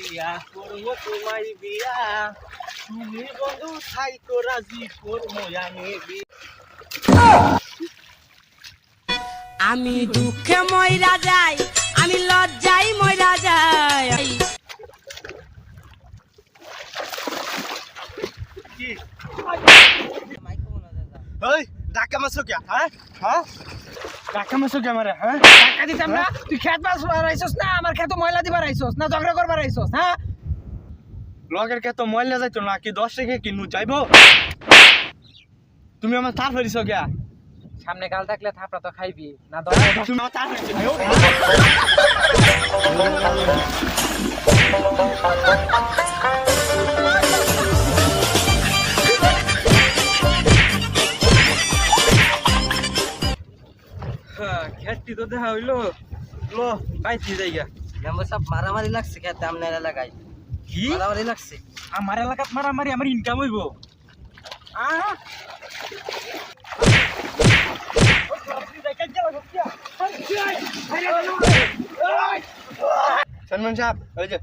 দিয়া করবো তোমায় বিয়া তুমি বন্ধু থাই তো রাজি করবো আমি আমি দুঃখে ময়রা যাই, আমি লজ্জাই ময়রা যাই। কি ওই ডাকা মাসো কে হ্যাঁ হ্যাঁ ডাকা মাসো কে আমারে হ্যাঁ টাকা দিতাম না, তুই খেত বাস রাইছস না আমার খেত ময়লা দিবার রাইছস না ঝগড়া করবার রাইছস? হ্যাঁ লগের কে তো ময়লা যাইতো না কি 10 টাকা কিনু যাইবো তুমি আমার তার ফেরিছো কে সামনে গাল থাকলে থাপড়া তো খাইবি না? তুমি আমার তার ফেরিছো খেটটি তো দেখা হইলো লো পাইছি জায়গা মেম্বার সাহেব মারামারি লাগছে খেতে আপনার এলাকায়? কি মারামারি লাগছে? আমার এলাকাত মারামারি আমার ইনকাম হইব সলমান সাহেব ওই যে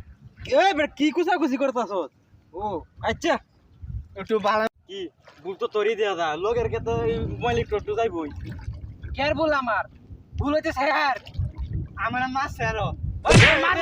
কি কুচাকুচি করতাছ ও আচ্ছা একটু ভালো কি ভুল তো তোরই দেয়া যা লোকের কে তো মালিক একটু যাইবই কেয়ার বল আমার ভুল হইতে স্যার আমার মাছ আরো মার